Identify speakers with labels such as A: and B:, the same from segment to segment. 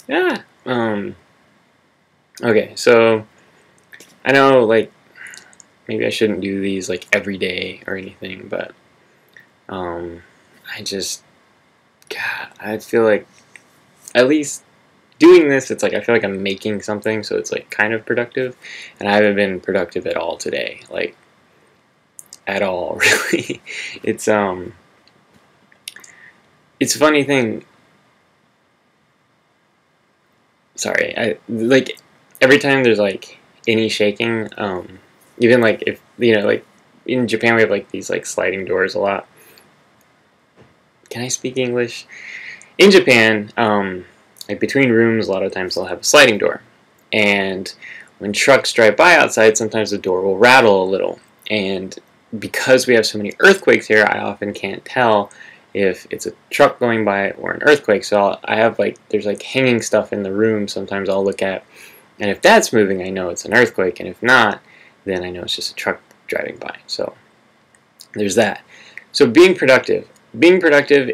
A: Yeah. Okay, so I know like maybe I shouldn't do these like every day or anything, but um, I just God, I feel like at least doing this, it's like I feel like I'm making something, so it's like kind of productive, and I haven't been productive at all today, like at all, really. It's it's a funny thing. Sorry, I like every time there's like any shaking, even like if like in Japan we have like these like sliding doors a lot. Can I speak English? In Japan, like between rooms, a lot of times they'll have a sliding door, and when trucks drive by outside, sometimes the door will rattle a little. And because we have so many earthquakes here, I often can't tell if it's a truck going by or an earthquake. So I have like there's like hanging stuff in the room. Sometimes I'll look at, and if that's moving, I know it's an earthquake, and if not, then I know it's just a truck driving by. So there's that. So being productive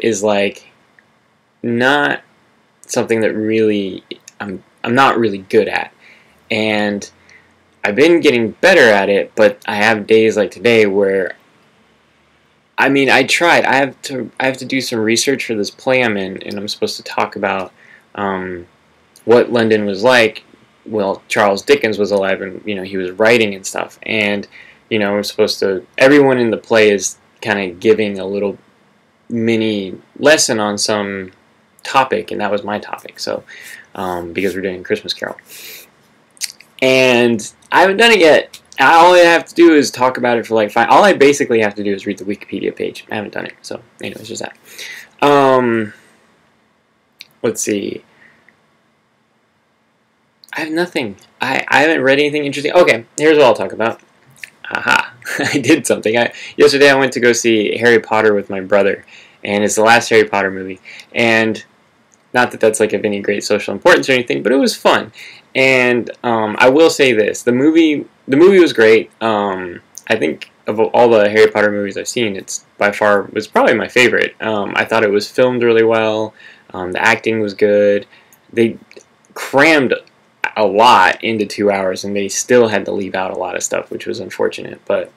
A: is like not something that really I'm not really good at, and I've been getting better at it. But I have days like today where I mean I tried. I have to do some research for this play I'm in, and I'm supposed to talk about what London was like. Well, Charles Dickens was alive, and he was writing and stuff, and we're supposed to. Everyone in the play is kind of giving a little mini lesson on some topic, and that was my topic. So, because we're doing a Christmas Carol, and I haven't done it yet. All I have to do is talk about it for like five. All I basically have to do is read the Wikipedia page. I haven't done it, so anyways, just that. Let's see. I have nothing. I haven't read anything interesting. Okay, here's what I'll talk about. Aha! I did something. Yesterday I went to go see Harry Potter with my brother, and it's the last Harry Potter movie. And not that that's like of any great social importance or anything, but it was fun. And I will say this: the movie was great. I think of all the Harry Potter movies I've seen, it's by far was probably my favorite. I thought it was filmed really well. The acting was good. They crammed a lot into 2 hours, and they still had to leave out a lot of stuff, which was unfortunate. But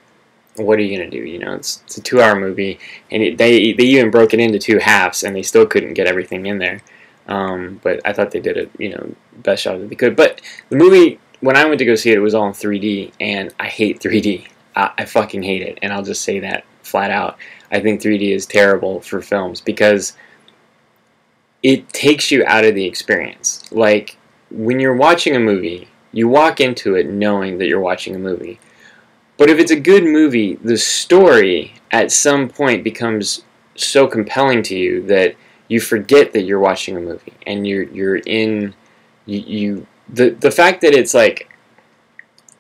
A: what are you gonna do? It's a 2 hour movie, and they even broke it into two halves, and they still couldn't get everything in there. But I thought they did it, best job that they could. But the movie, when I went to go see it, it was all in 3D, and I hate 3D. I fucking hate it, and I'll just say that flat out. I think 3D is terrible for films because it takes you out of the experience. Like, when you're watching a movie, you walk into it knowing that you're watching a movie. But if it's a good movie, the story at some point becomes so compelling to you that you forget that you're watching a movie, and you're in the fact that it's like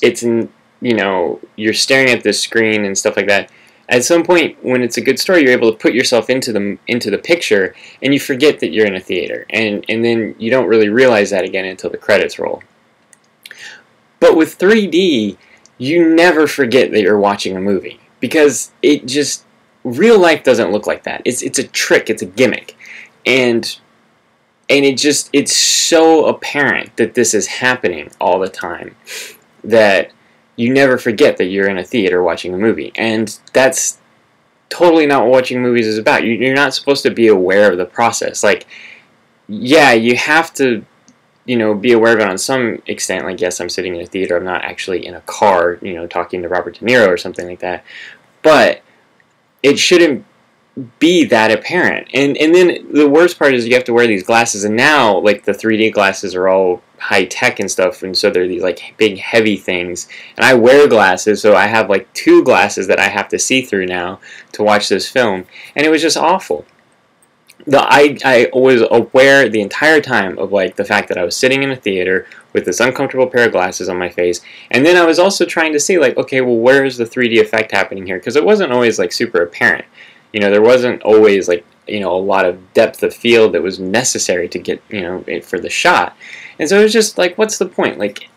A: it's in you're staring at this screen and stuff like that. At some point, when it's a good story, you're able to put yourself into the picture, and you forget that you're in a theater, and then you don't really realize that again until the credits roll. But with 3D, you never forget that you're watching a movie because it just real life doesn't look like that. It's a trick, it's a gimmick, and it's so apparent that this is happening all the time that you never forget that you're in a theater watching a movie. And that's totally not what watching movies is about. You're not supposed to be aware of the process. Like, yeah, you have to, be aware of it on some extent. Like, yes, I'm sitting in a theater. I'm not actually in a car, talking to Robert De Niro or something like that. But it shouldn't be that apparent. And then the worst part is you have to wear these glasses. And now, like, the 3D glasses are all high tech and stuff, and so they're these like big heavy things, and I wear glasses, so I have like two glasses that I have to see through now to watch this film, and it was just awful. I was aware the entire time of like the fact that I was sitting in a theater with this uncomfortable pair of glasses on my face, and then I was also trying to see like, okay, well, where is the 3D effect happening here? Because it wasn't always like super apparent. There wasn't always like a lot of depth of field that was necessary to get for the shot. And so it was just like, what's the point? Like,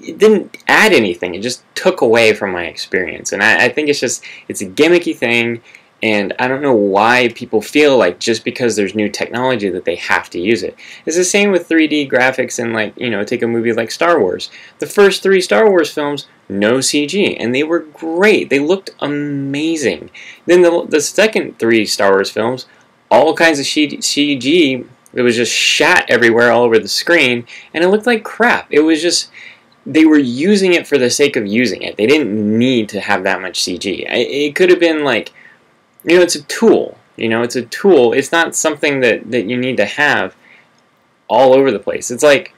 A: it didn't add anything. It just took away from my experience. And I think it's a gimmicky thing, And I don't know why people feel like just because there's new technology that they have to use it. It's the same with 3D graphics and, like, you know, take a movie like Star Wars. The first 3 Star Wars films, no CG, and they were great. They looked amazing. Then the second 3 Star Wars films, all kinds of CG. It was just shat everywhere all over the screen, and it looked like crap. It was just, they were using it for the sake of using it. They didn't need to have that much CG. It could have been like, you know, it's a tool. You know, it's a tool. It's not something that you need to have all over the place. It's like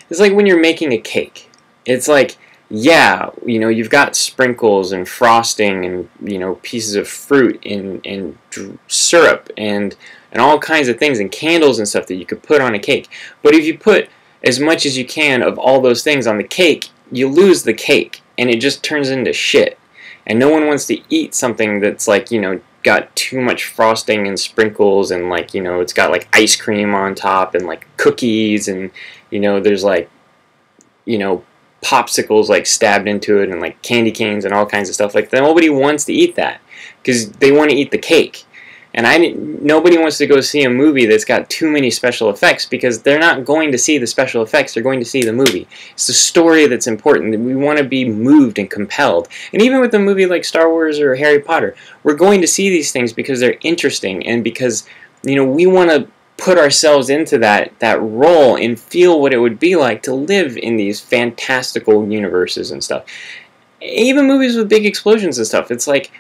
A: when you're making a cake. It's like, yeah, you know, you've got sprinkles and frosting and, you know, pieces of fruit and syrup and all kinds of things and candles and stuff that you could put on a cake. But if you put as much as you can of all those things on the cake, you lose the cake and it just turns into shit. And no one wants to eat something that's, like, you know, got too much frosting and sprinkles and, like, you know, it's got like ice cream on top and like cookies and, you know, there's like, you know, popsicles like stabbed into it and like candy canes and all kinds of stuff. Like, nobody wants to eat that because they want to eat the cake. And nobody wants to go see a movie that's got too many special effects because they're not going to see the special effects, they're going to see the movie. It's the story that's important. We want to be moved and compelled. And even with a movie like Star Wars or Harry Potter, we're going to see these things because they're interesting and because, you know, we want to put ourselves into that role and feel what it would be like to live in these fantastical universes and stuff. Even movies with big explosions and stuff, it's like,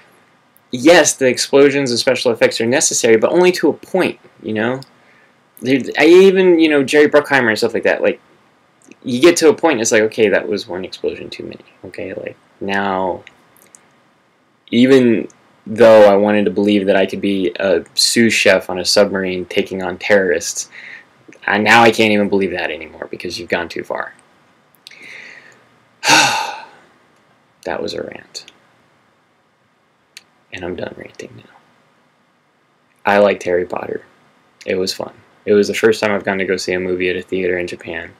A: yes, the explosions and special effects are necessary, but only to a point, you know? Even, you know, Jerry Bruckheimer and stuff like that, like, you get to a point, it's like, okay, that was one explosion too many, okay? Like, now, even though I wanted to believe that I could be a sous chef on a submarine taking on terrorists, now I can't even believe that anymore because you've gone too far. That was a rant. And I'm done ranting now. I liked Harry Potter. It was fun. It was the first time I've gone to go see a movie at a theater in Japan,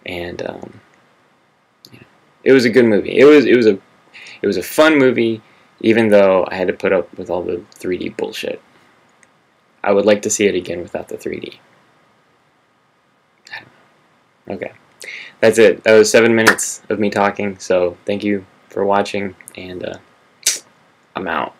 A: and you know, it was a good movie. It was a fun movie, even though I had to put up with all the 3D bullshit. I would like to see it again without the 3D. I don't know. Okay, that's it. That was 7 minutes of me talking. So thank you for watching, and I'm out.